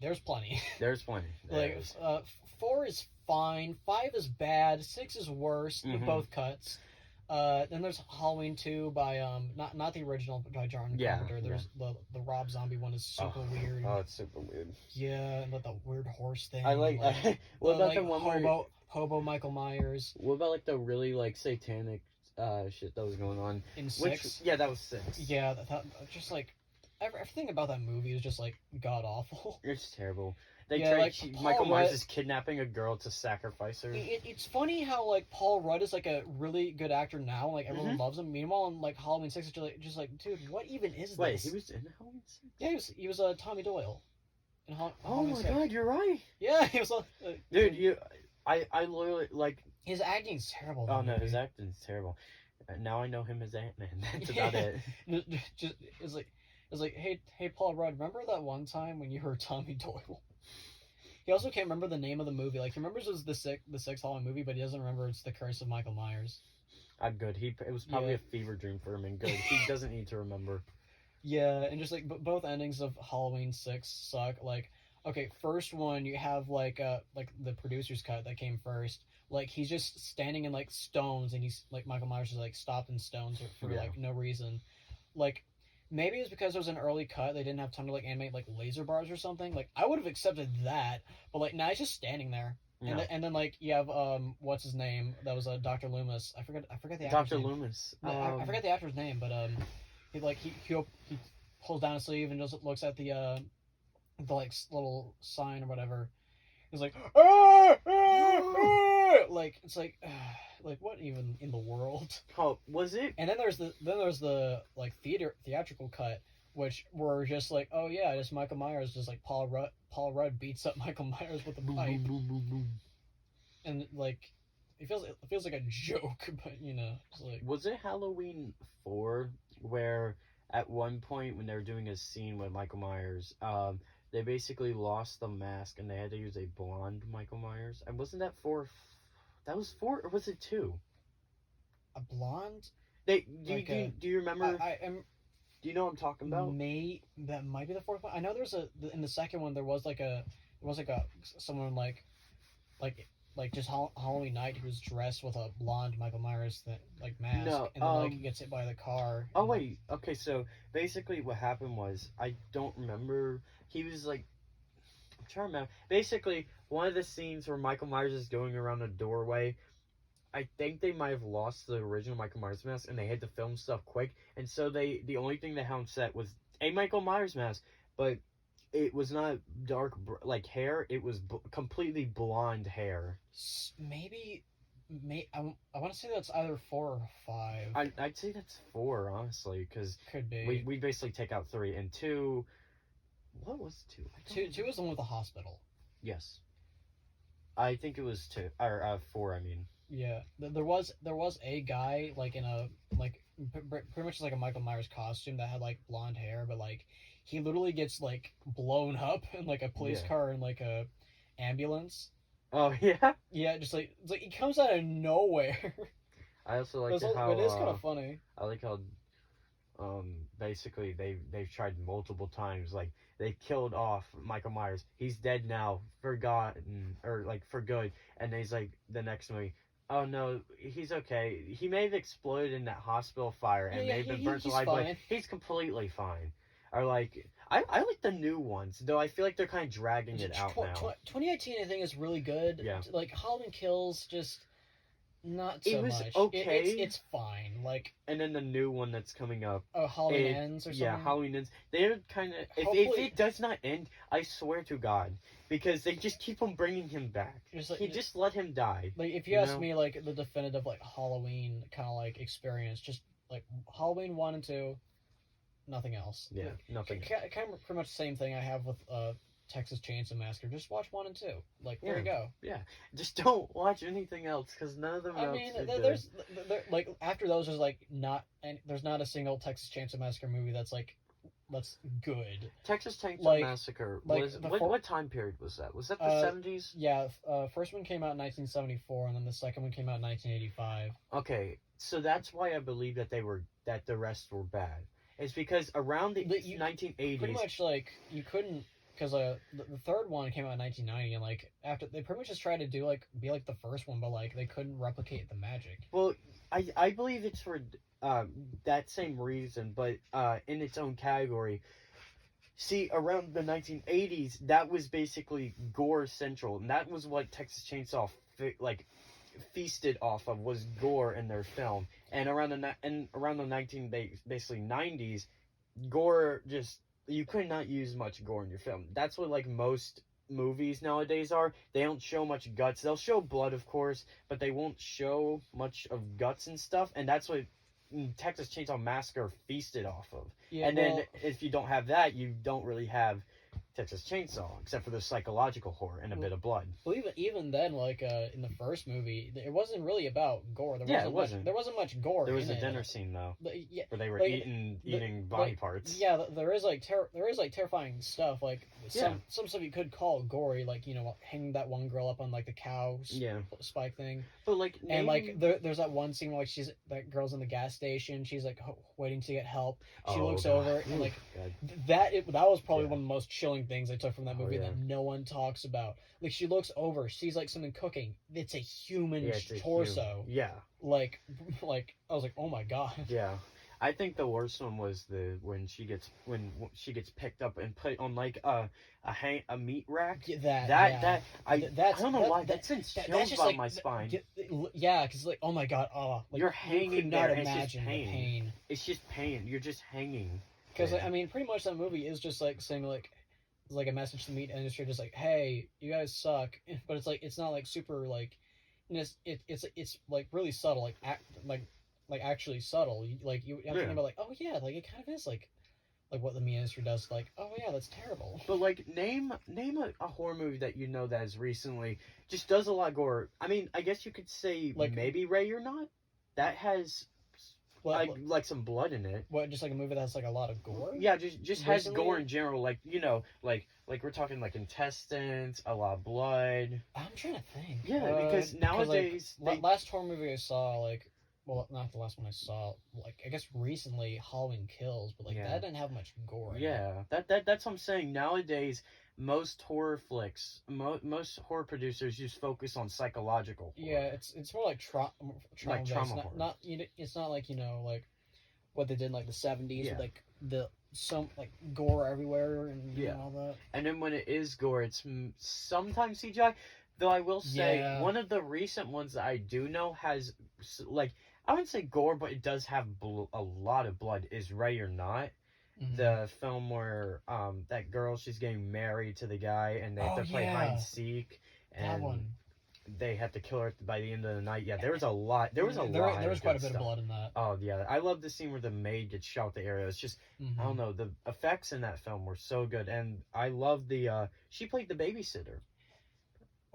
there's plenty. There's plenty. 4 is fine. 5 is bad. 6 is worse. Mm-hmm. Both cuts. Then there's Halloween 2 by not the original by John Carpenter. There's the Rob Zombie one is super weird. Oh, it's super weird. Yeah, and the weird horse thing. I like. What about the one hobo Michael Myers? What about like the really like satanic shit that was going on in 6? Yeah, that was 6. Yeah, just like everything about that movie is just like god awful. It's terrible. Michael Myers is kidnapping a girl to sacrifice her. It's funny how like Paul Rudd is like a really good actor now, like everyone loves him. Meanwhile, in like Halloween 6, it's just like, dude, what even is this? Wait, he was in Halloween 6? Yeah, he was Tommy Doyle. Oh my god, you're right. Yeah, he was. Dude, I literally like. His acting's terrible. Oh no, his acting's terrible. Now I know him as Ant-Man. That's about it. It's like, hey, Paul Rudd, remember that one time when you heard Tommy Doyle? He also can't remember the name of the movie. Like, he remembers it was the sixth Halloween movie, but he doesn't remember it's The Curse of Michael Myers. I'm good. It was probably a fever dream for him, and good. He doesn't need to remember. Yeah, and just like both endings of Halloween 6 suck. Like, okay, first one you have like the producer's cut that came first. Like, he's just standing in like stones, and he's like Michael Myers is like stopped in stones for like no reason. Like, maybe it's because it was an early cut. They didn't have time to like animate like laser bars or something. Like, I would have accepted that, but like now he's just standing there. Yeah. And then like you have what's his name? That was Dr. Loomis. I forget the actor's Dr. name. Loomis. I forget the actor's name, but he pulls down his sleeve and just looks at the like little sign or whatever. He's like, ah, ah, ah! Like, it's like what even in the world? Oh, was it? And then there's the like theatrical cut, which were just like, oh yeah, just Michael Myers, just like Paul Rudd beats up Michael Myers with a pipe, and like it feels like a joke, but you know, it's like. Was it Halloween 4 where at one point when they were doing a scene with Michael Myers, they basically lost the mask and they had to use a blonde Michael Myers? And wasn't that 4? That was 4, or was it 2? A blonde? Do you remember? I am. Do you know what I'm talking about? That might be the 4th one. I know in the second one there was someone like just Halloween night who was dressed with a blonde Michael Myers mask, and then he gets hit by the car. Oh wait, okay, so basically what happened was, I don't remember. He was like, I'm trying to remember. Basically, one of the scenes where Michael Myers is going around a doorway, I think they might have lost the original Michael Myers mask, and they had to film stuff quick, and so the only thing they had on set was a Michael Myers mask, but it was not dark like hair. It was completely blonde hair. Maybe I want to say that's either 4 or 5. I'd say that's 4, honestly, because could be. We basically take out 3 and 2. What was 2? 2 was the one with the hospital. Yes, I think it was 2 or 4. I mean. Yeah, there was a guy like in a pretty much like a Michael Myers costume that had like blonde hair, but like he literally gets like blown up in like a police car and like a ambulance. Oh yeah. Yeah, just like it's like he comes out of nowhere. I also like how it is kind of funny. I like how basically they've tried multiple times. Like, they killed off Michael Myers. He's dead now, forgotten, or like for good. And he's like, the next movie, oh no, he's okay. He may have exploded in that hospital fire and may have been burnt alive, but he's completely fine. Or like, I like the new ones, though I feel like they're kind of dragging it out now. 2018, I think, is really good. Yeah. Like, Halloween Kills, just not so much. It was okay. It's fine. Like, and then the new one that's coming up. Oh, Halloween Ends or something? Yeah, Halloween Ends. They're kind of... If it does not end, I swear to God. Because they just keep on bringing him back. Just let him die. Like, if you ask me, like, the definitive, like, Halloween kind of, like, experience, just, like, Halloween 1 and 2, nothing else. Yeah, nothing else. Kind of pretty much the same thing I have with Texas Chainsaw Massacre. Just watch 1 and 2. Like, there you go. Yeah, just don't watch anything else, because none of them I mean, there's like, after those, there's like there's not a single Texas Chainsaw Massacre movie that's good. Texas Chainsaw Massacre was what time period was that? Was that the 70s? Yeah, first one came out in 1974, and then the second one came out in 1985. Okay, so that's why I believe that the rest were bad. It's because around the 1980s, pretty much like you couldn't. Because the third one came out in 1990, and like after they pretty much just tried to be like the first one, but like they couldn't replicate the magic. Well, I believe it's for that same reason, but in its own category. See, around the 1980s, that was basically gore central, and that was what Texas Chainsaw feasted off of, was gore in their film. And around the 90s, gore just you could not use much gore in your film. That's what like most movies nowadays are. They don't show much guts. They'll show blood, of course, but they won't show much of guts and stuff. And that's what Texas Chainsaw Massacre feasted off of. Yeah, and then if you don't have that, you don't really have Texas Chainsaw, except for the psychological horror and a bit of blood. Well, even then, like in the first movie, it wasn't really about gore. It wasn't. There wasn't much gore. There was a dinner scene though, where they were eating body parts. Yeah, there is like terrifying stuff. Like some stuff you could call gory, like hanging that one girl up on like the cow spike thing. But like, and like there's that one scene where that girl's in the gas station. She's like waiting to get help. She looks over and like that was probably one of the most chilling things I took from that movie that no one talks about. Like she looks over, sees like something cooking. It's a human torso. Like I was like, oh my god. Yeah. I think the worst one was when she gets picked up and put on like a meat rack. I don't know why that's chills down my spine. Yeah, because like, oh my god, like, you're hanging you could not there. Imagine the pain. It's just pain. You're just hanging. Because I mean, pretty much that movie is just like saying like a message to the meat industry, just like, hey, you guys suck. But it's like it's not like super like, it's like really subtle, like actually subtle. Like you have to think about like, oh yeah, like it kind of is like what the meat industry does. Like, oh yeah, that's terrible. But like name a horror movie that that has recently just does a lot of gore. I mean, I guess you could say like maybe Ray or Not. That has like some blood in it. What, just like a movie that has like a lot of gore? Yeah, just has gore in general. Like like we're talking like intestines, a lot of blood. I'm trying to think. Yeah, because nowadays last horror movie I saw, like, well, not the last one I saw, like I guess recently, Halloween Kills, but like that didn't have much gore. Yeah, that's what I'm saying. Nowadays, most horror flicks, most horror producers just focus on psychological horror. Yeah, it's more like trauma. Like trauma horror. It's not like like what they did in like the 70s with like some like gore everywhere and all that. And then when it is gore, it's sometimes CGI. Though I will say one of the recent ones that I do know has like, I wouldn't say gore, but it does have a lot of blood, is Ray or Not. Mm-hmm. The film where that girl, she's getting married to the guy and they have to play hide and seek, and they have to kill her by the end of the night. Yeah, there was a lot. There was quite a bit of blood in that. Oh yeah, I love the scene where the maid gets shot with the arrow. It's just I don't know, the effects in that film were so good, and I love the she played the babysitter.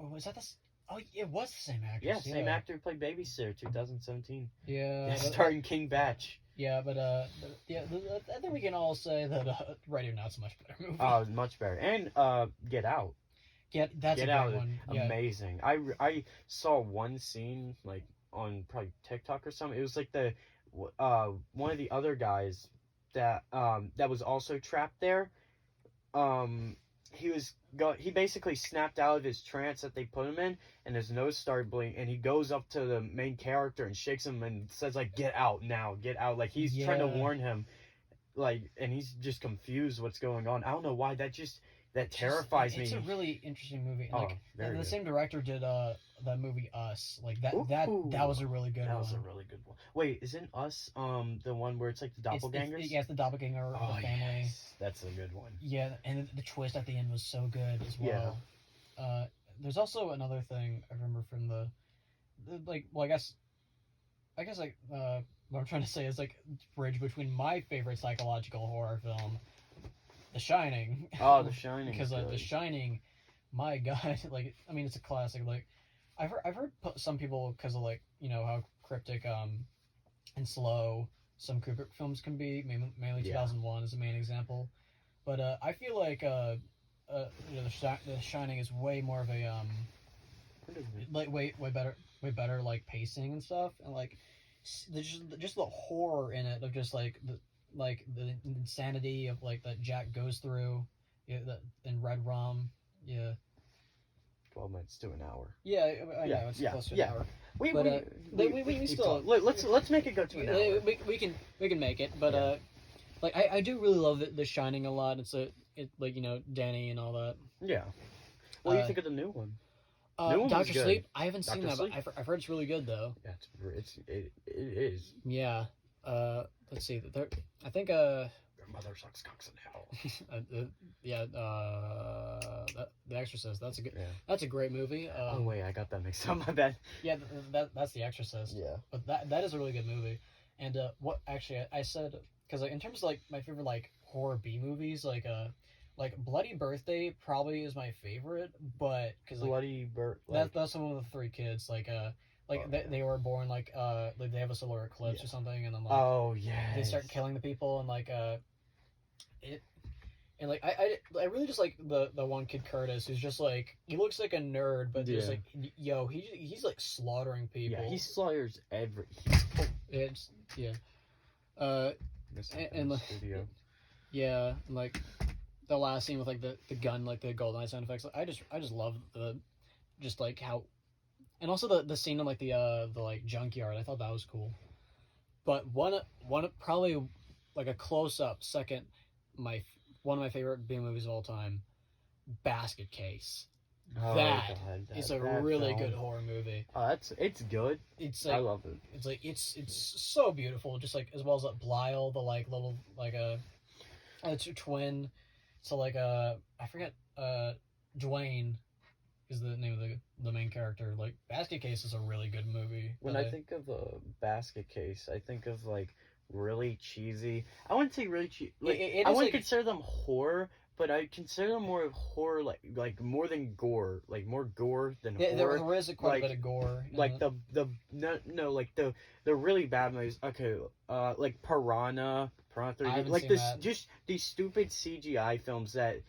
Oh, was that the? Oh, it was the same actor. Yeah, same actor who played Babysitter, 2017. Yeah, starring King Batch. Yeah, but I think we can all say that Ready or Not's a much better movie. Oh, much better. And Get Out. That's Get a great one. Amazing. I saw one scene like on probably TikTok or something. It was like the one of the other guys that was also trapped there. He basically snapped out of his trance that they put him in, and his nose started bleeding, and he goes up to the main character and shakes him and says like, get out now, get out. Like he's trying to warn him, like, and he's just confused what's going on. I don't know why that terrifies me. It's a really interesting movie. Like the same director did that movie Us. Like that was a really good one. That was a really good one. Wait, isn't Us the one where it's like the doppelgangers? It's the doppelganger of the family. Yes. That's a good one. Yeah, and the twist at the end was so good as well. Yeah. There's also another thing I remember from the I guess like what I'm trying to say is like bridge between my favorite psychological horror film, The Shining. Oh, The Shining. Because The Shining, my god, like, I mean, it's a classic. Like, I've heard some people, because of like, how cryptic and slow some Kubrick films can be. Mainly 2001 is the main example. But I feel like The Shining is way more of a like way better like pacing and stuff, and like just the horror in it of just like the insanity of like that Jack goes through, in Red Rum, 12 minutes to an hour. Yeah, I know it's close to an hour. We still let's make it go to an hour. We can make it, but like I do really love The Shining a lot. It's like Danny and all that. Yeah. What do you think of the new one? Dr. Sleep. I haven't seen that, but I've heard it's really good though. Yeah, it is. Yeah. Let's see. I think mother sucks cocks in hell. The Exorcist. That's a good. Yeah. That's a great movie. Oh wait, I got that mixed up. My bad. Yeah, that's The Exorcist. Yeah. But that is a really good movie. And what actually I said, because like in terms of like my favorite like horror B movies, like Bloody Birthday probably is my favorite, but because that's the one with the 3 kids they were born like they have a solar eclipse or something, and then they start killing the people, and like it. And like I really just like the one kid Curtis, who's just like, he looks like a nerd, but just like he's like slaughtering people. Yeah, he slaughters every. It's and like yeah, and like the last scene with like the gun, like the GoldenEye sound effects. I just love just like how, and also the scene in like the like junkyard. I thought that was cool. But one probably like a close up second, one of my favorite B movies of all time, Basket Case. That is a really good horror movie. Oh, it's good. It's like, I love it. It's like it's so beautiful, just like as well as like Blyle, the like little like twin. So like I forget Dwayne is the name of the main character. Like Basket Case is a really good movie. When I think of a Basket Case, I think of like really cheesy. I wouldn't say really cheesy. Like, I wouldn't consider them horror, but I consider them more of horror, like more than gore, like more gore than horror. There is quite a bit of gore. Like the like the really bad movies. Okay, like Piranha 3D, like just these stupid CGI films that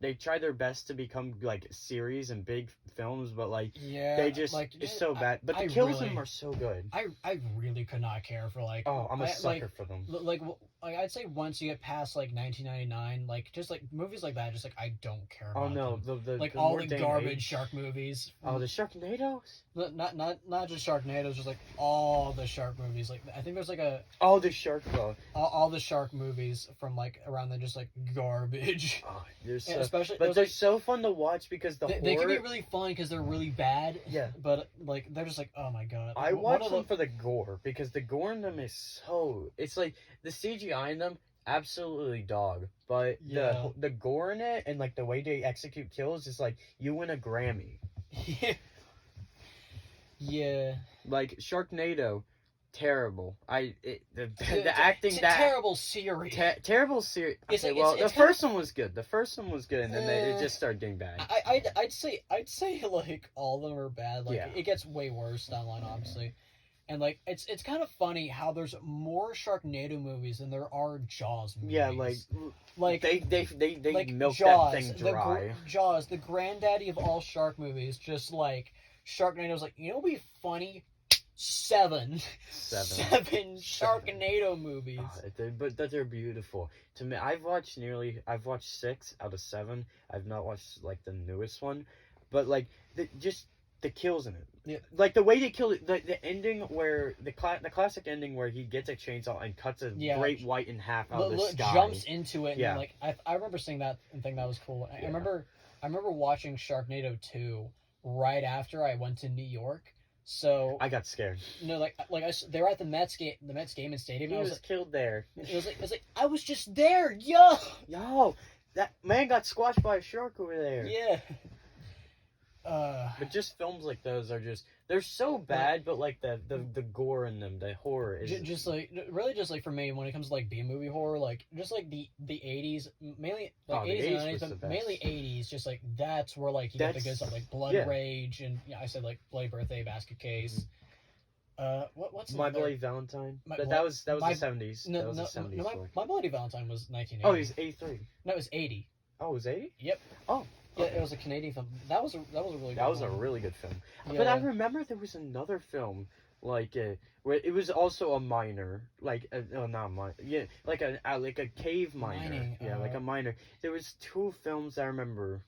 they try their best to become like series and big films, but like they just like, it's so bad. But the kills in them are so good. I really could not care for like. Oh, I'm a sucker for them. Like I'd say once you get past like 1999, like just like movies like that, just like I don't care about. Oh no, them. Like all the garbage shark movies. Oh, the Sharknadoes. Not just Sharknadoes, just like all the shark movies. Like I think there's like all the shark movies from like around there just like garbage. Oh, they're so fun to watch because they can be really fun because they're really bad. Yeah. But like they're just like, oh my god. I watch them for the gore because the gore in them is so. It's like the CGI in them absolutely dog, but the gore in it and like the way they execute kills is like you win a Grammy. Yeah. Like Sharknado. Terrible. The acting terrible series. Terrible series. Okay, the first one was good. The first one was good, and then it just started getting bad. I'd say like all of them are bad. Like it gets way worse down the line, obviously. And like it's kind of funny how there's more Sharknado movies than there are Jaws movies. Yeah, like they like milk Jaws, that thing dry. Jaws, the granddaddy of all shark movies, just like Sharknado's like, you know what'd be funny? Seven Sharknado movies. Oh, but they're beautiful. To me, I've watched 6 out of 7. I've not watched like the newest one, but like the kills in it. Yeah. Like the way they kill it, the ending where the classic ending where he gets a chainsaw and cuts a great white in half out of the sky. Jumps into it. And like I remember seeing that and thinking that was cool. I remember watching Sharknado 2 right after I went to New York. So I got scared. No, they were at the Mets game and stadium. He was killed there. It was like I was just there, yo, that man got squashed by a shark over there. Yeah. But just films like those are they're so bad, but like the gore in them, the horror is just like for me when it comes to like B movie horror, like just like the 80s, mainly like 80s and 90s, but mainly 80s, just like that's where like you get the good stuff like Blood Rage and I said like Bloody Birthday, Basket Case. What's My Bloody Valentine? That was the 70s. No, that was the 70s. My Bloody Valentine was 1980. Oh, he's 83. No, it was 80. Oh, it was 80? Yep. Oh. Yeah, it was a Canadian film. That was a really good a really good film. Yeah. But I remember there was another film like where it was also a miner, like not miner, like a cave miner. Like a miner. There was 2 films I remember.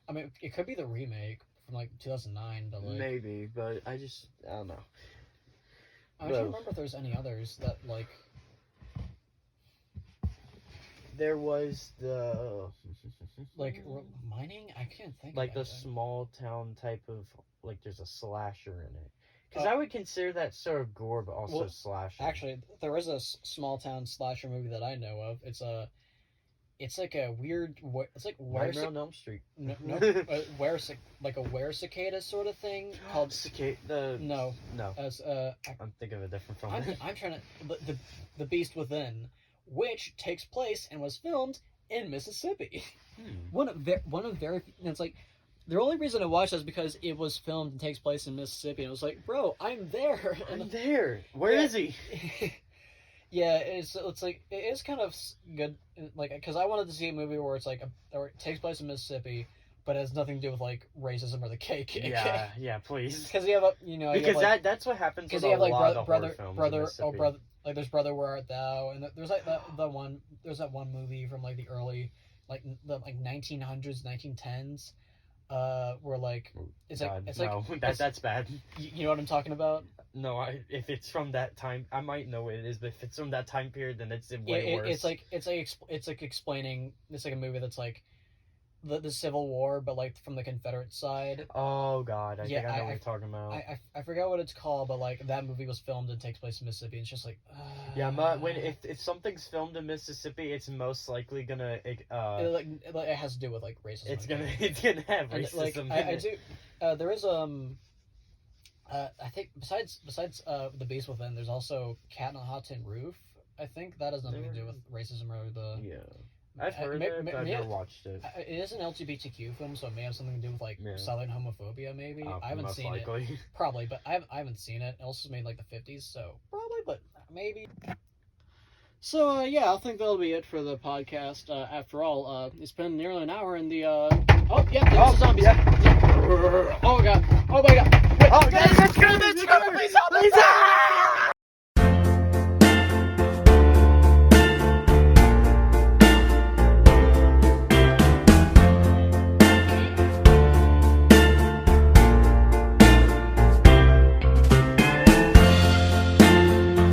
I mean, it could be the remake from like 2009, but like maybe, but I don't know. I don't remember if there's any others that like. There was the like mining. I can't think. Like the small town type of like there's a slasher in it Because I would consider that sort of gore, but also slasher. Actually, there is a small town slasher movie that I know of. It's like a weird. It's like Nightmare on Elm Street. No, like a were-cicada sort of thing called cicada. No. As I'm thinking of a different film. I'm trying to the Beast Within, which takes place and was filmed in Mississippi. One of very. And it's like the only reason I watched that is because it was filmed and takes place in Mississippi, and I was like, bro, I'm there. I'm there. Where is he? Yeah, it's like it is kind of good, like, because I wanted to see a movie where it's like or it takes place in Mississippi, but it has nothing to do with like racism or the KKK. Yeah, please. Because you have because that's what happens. Because you have like brother, like there's Brother Where Art Thou, and there's like there's that one movie from like the early like 1900s, 1910s. Where like it's that's bad. You know what I'm talking about? No, if it's from that time, I might know what it is, but if it's from that time period, then it's way worse. It's like explaining. It's like a movie that's like the Civil War, but like from the Confederate side. Oh God, I think I know what you're talking about. I forgot what it's called, but like that movie was filmed and takes place in Mississippi. And it's just like if something's filmed in Mississippi, it's most likely gonna it has to do with like racism. It's gonna have racism. I do. There is I think besides the Beast Within, there's also Cat on a Hot Tin Roof. I think that has nothing to do with racism or the. Yeah. I've heard it, but I've never watched it. It is an LGBTQ film, so it may have something to do with like Southern homophobia, maybe. I haven't seen it. Probably, but I haven't seen it. It also was made in like the 50s, so probably, but maybe. So I think that'll be it for the podcast. After all, it's been nearly an hour, and the there's zombies. Yeah. Oh god! Oh my god! Wait, let's go!